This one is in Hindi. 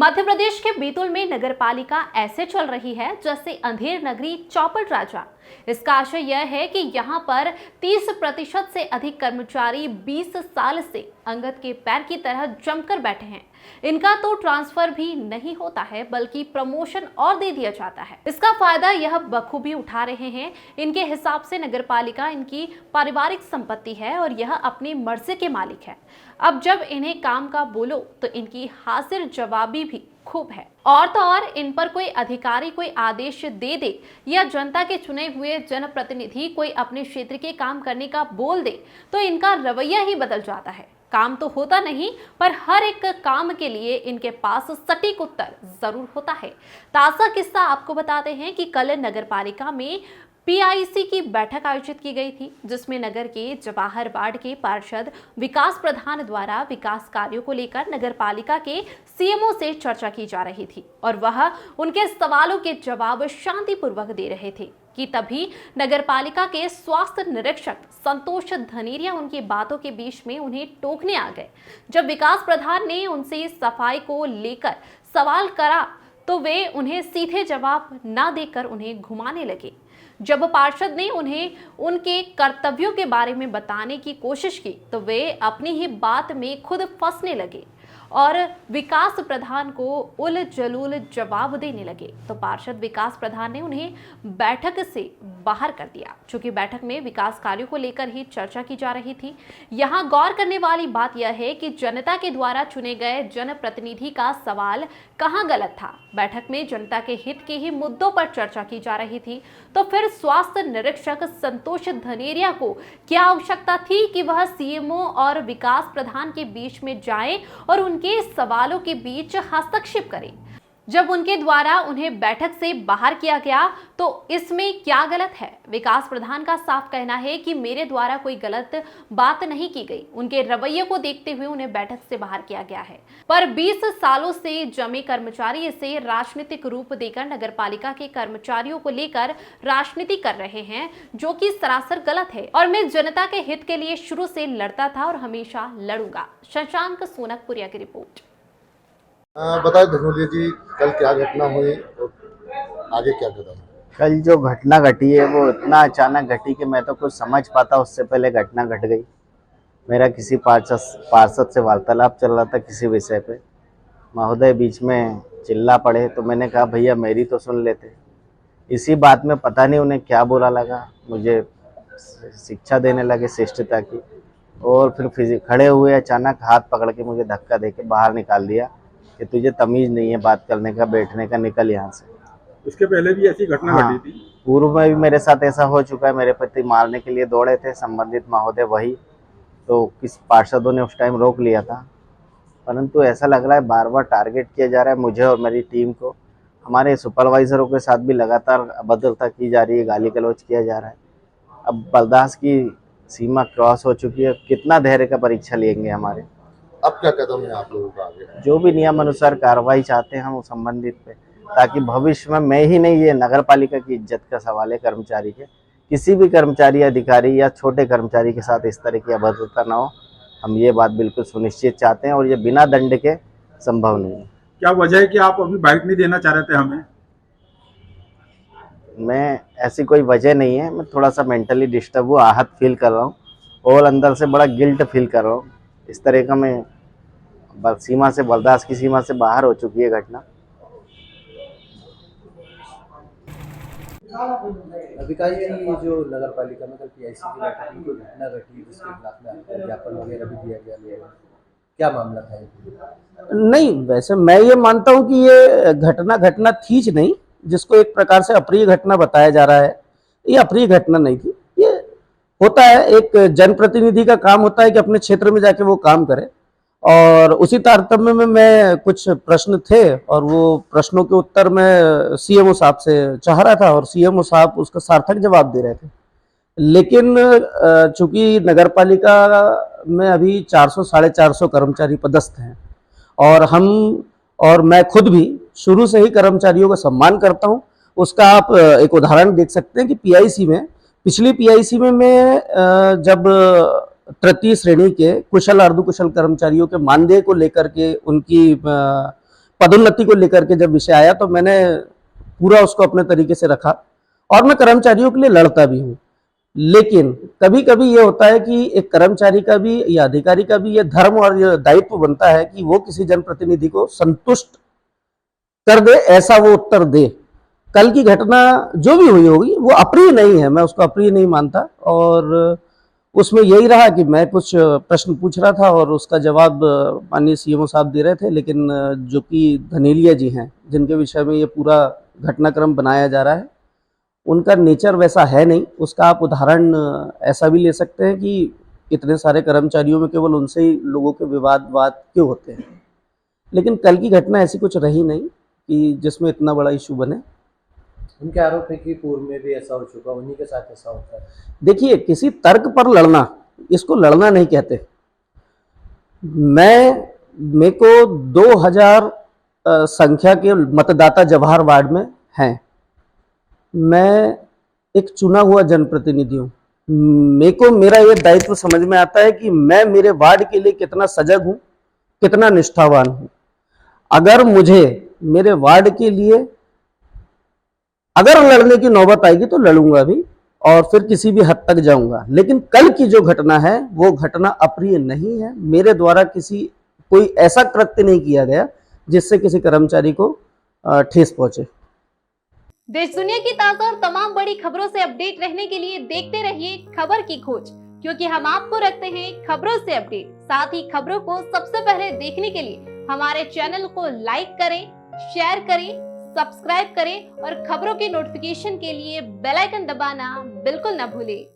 मध्य प्रदेश के बैतूल में नगर पालिका ऐसे चल रही है जैसे अंधेर नगरी चौपट राजा। इसका आशय यह है कि यहाँ पर 30% से अधिक कर्मचारी 20 साल से अंगद के पैर की तरह जमकर बैठे हैं। इनका तो ट्रांसफर भी नहीं होता है बल्कि प्रमोशन और दे दिया जाता है। इसका फायदा यह बखूबी उठा रहे हैं। इनके हिसाब से नगर पालिका इनकी पारिवारिक संपत्ति है और यह अपनी मर्जी के मालिक है। अब जब इन्हें काम का बोलो तो इनकी हाजिर जवाबी भी खूब है। और तो और इन पर कोई अधिकारी कोई आदेश दे दे या जनता के चुने हुए जनप्रतिनिधि कोई अपने क्षेत्र के काम करने का बोल दे तो इनका रवैया ही बदल जाता है। काम तो होता नहीं पर हर एक काम के लिए इनके पास सटीक उत्तर जरूर होता है। ताजा किस्सा आपको बताते हैं कि कल नगर पालिका में पीआईसी की बैठक आयोजित की गई थी, जिसमें नगर के जवाहर वार्ड के पार्षद विकास प्रधान द्वारा विकास कार्यों को लेकर नगर पालिका के सीएमओ से चर्चा की जा रही थी और वह उनके सवालों के जवाब शांतिपूर्वक दे रहे थे कि तभी नगर पालिका के स्वास्थ्य निरीक्षक संतोष धनेरिया उनकी बातों के बीच में उन्हें टोकने आ गए। जब विकास प्रधान ने उनसे सफाई को लेकर सवाल करा तो वे उन्हें सीधे जवाब न देकर उन्हें घुमाने लगे। जब पार्षद ने उन्हें उनके कर्तव्यों के बारे में बताने की कोशिश की तो वे अपनी ही बात में खुद फंसने लगे और विकास प्रधान को उल जलूल जवाब देने लगे। तो पार्षद विकास प्रधान ने उन्हें बैठक से बाहर कर दिया। चूंकि बैठक में विकास कार्यों को लेकर ही चर्चा की जा रही थी। यहाँ गौर करने वाली बात यह है कि जनता के द्वारा चुने गए जनप्रतिनिधि का सवाल कहाँ गलत था। बैठक में जनता के हित के ही मुद्दों पर चर्चा की जा रही थी, तो फिर स्वास्थ्य निरीक्षक संतोष धनेरिया को क्या आवश्यकता थी कि वह सीएमओ और विकास प्रधान के बीच में जाएं और उनके सवालों के बीच हस्तक्षेप करें। जब उनके द्वारा उन्हें बैठक से बाहर किया गया तो इसमें क्या गलत है? विकास प्रधान का साफ कहना है कि मेरे द्वारा कोई गलत बात नहीं की गई। उनके रवैये को देखते हुए उन्हें बैठक से बाहर किया गया है। पर 20 सालों से जमे कर्मचारी इसे राजनीतिक रूप देकर नगर पालिका के कर्मचारियों को लेकर राजनीति कर रहे हैं, जो कि सरासर गलत है। और मैं जनता के हित के लिए शुरू से लड़ता था और हमेशा लड़ूंगा। शशांक सोनकपुरिया की रिपोर्ट। बताए धनोलिया जी, कल क्या घटना हुई और आगे क्या कदम? कल जो घटना घटी है वो इतना अचानक घटी कि मैं तो कुछ समझ पाता उससे पहले घटना घट गई। मेरा किसी पार्षद से वार्तालाप चल रहा था किसी विषय पे। महोदय बीच में चिल्ला पड़े तो मैंने कहा भैया मेरी तो सुन लेते। इसी बात में पता नहीं उन्हें क्या बुरा लगा, मुझे शिक्षा देने लगे शिष्टता की और फिर खड़े हुए अचानक हाथ पकड़ के मुझे धक्का दे के बाहर निकाल दिया कि तुझे तमीज़ नहीं है बात करने का, बैठने का, निकल यहाँ से। इसके पहले भी ऐसी घटना घटी थी? पूर्व में भी मेरे साथ ऐसा हो चुका है। मेरे पति मारने के लिए दौड़े थे, संबंधित महोदय वही, तो किस पार्षदों ने उस टाइम रोक लिया था। परंतु ऐसा लग रहा है बार बार टारगेट किया जा रहा है मुझे और मेरी टीम को। हमारे सुपरवाइजरों के साथ भी लगातार अभद्रता की जा रही है, गाली गलौज किया जा रहा है। अब बर्दाश्त की सीमा क्रॉस हो चुकी है। कितना धैर्य का परीक्षा लेंगे हमारे? अब क्या कदम है आप लोगों का आगे? जो भी नियम अनुसार कार्रवाई चाहते हैं हम संबंधित पे, ताकि भविष्य में मैं ही नहीं, ये नगर पालिका की इज्जत का सवाल है कर्मचारी के। किसी भी कर्मचारी, अधिकारी या छोटे कर्मचारी के साथ इस तरह की अभद्रता ना हो, हम ये बात बिल्कुल सुनिश्चित चाहते हैं और ये बिना दंड के संभव नहीं है। क्या वजह है कि आप अभी बाइट नहीं देना चाह रहे थे हमें? मैं ऐसी कोई वजह नहीं है, मैं थोड़ा सा मेंटली डिस्टर्ब हूँ, आहत फील कर रहा हूँ और अंदर से बड़ा गिल्ट फील कर रहा हूँ। इस तरह का मैं सीमा से, बर्दाश्त की सीमा से बाहर हो चुकी है घटना। विकास जी, ये जो नगर पालिका में कल पीआईसी की बैठक में घटना घटी जिसके खिलाफ में आपको ज्ञापन वगैरह भी दिया गया, क्या मामला था? नहीं, वैसे मैं ये मानता हूँ कि ये घटना थी नहीं, जिसको एक प्रकार से अप्रिय घटना बताया जा रहा है। ये अप्रिय घटना नहीं थी। ये होता है, एक जनप्रतिनिधि का काम होता है कि अपने क्षेत्र में जाके वो काम करे और उसी तारतम्य में मैं कुछ प्रश्न थे और वो प्रश्नों के उत्तर मैं सीएमओ साहब से चाह रहा था और सीएमओ साहब उसका सार्थक जवाब दे रहे थे। लेकिन चूंकि नगर पालिका में अभी 400 साढ़े 400 कर्मचारी पदस्थ हैं और मैं खुद भी शुरू से ही कर्मचारियों का सम्मान करता हूं। उसका आप एक उदाहरण देख सकते हैं कि पिछली पीआईसी में मैं जब तृतीय श्रेणी के कुशल अर्धकुशल कर्मचारियों के मानदेय को लेकर के उनकी पदोन्नति को लेकर के जब विषय आया तो मैंने पूरा उसको अपने तरीके से रखा और मैं कर्मचारियों के लिए लड़ता भी हूँ। लेकिन कभी कभी ये होता है कि एक कर्मचारी का भी या अधिकारी का भी ये धर्म और ये दायित्व बनता है कि वो किसी जनप्रतिनिधि को संतुष्ट कर दे, ऐसा वो उत्तर दे। कल की घटना जो भी हुई होगी वो अप्रिय नहीं है, मैं उसको अप्रिय नहीं मानता और उसमें यही रहा कि मैं कुछ प्रश्न पूछ रहा था और उसका जवाब माननीय सीएमओ साहब दे रहे थे, लेकिन जो कि धनेलिया जी हैं जिनके विषय में ये पूरा घटनाक्रम बनाया जा रहा है, उनका नेचर वैसा है नहीं। उसका आप उदाहरण ऐसा भी ले सकते हैं कि इतने सारे कर्मचारियों में केवल उनसे ही लोगों के विवाद क्यों होते हैं, लेकिन कल की घटना ऐसी कुछ रही नहीं कि जिसमें इतना बड़ा इशू बने। उनके आरोप है कि पूर्व में भी ऐसा हो चुका, उन्हीं के साथ ऐसा होता है। देखिए, किसी तर्क पर लड़ना, इसको लड़ना नहीं कहते। मेरे को 2000 संख्या के मतदाता जवाहर वार्ड में हैं। मैं एक चुना हुआ जनप्रतिनिधि हूँ। मेरे को मेरा ये दायित्व समझ में आता है कि मैं मेरे वार्ड के लिए कितना सजग हूँ, कितना निष्ठावान हूँ। अगर मुझे मेरे वार्ड के लिए अगर लड़ने की नौबत आएगी तो लड़ूंगा भी और फिर किसी भी हद तक जाऊंगा, लेकिन कल की जो घटना है वो घटना अप्रिय नहीं है। मेरे द्वारा कोई ऐसा कृत्य नहीं किया गया जिससे किसी कर्मचारी को ठेस पहुंचे। देश दुनिया की ताजा और तमाम बड़ी खबरों से अपडेट रहने के लिए देखते रहिए खबर की खोज, क्योंकि हम आपको रखते हैं खबरों से अपडेट। साथ ही खबरों को सबसे पहले देखने के लिए हमारे चैनल को लाइक करें, शेयर करें, सब्सक्राइब करें और खबरों के नोटिफिकेशन के लिए बेल आइकन दबाना बिल्कुल न भूलें।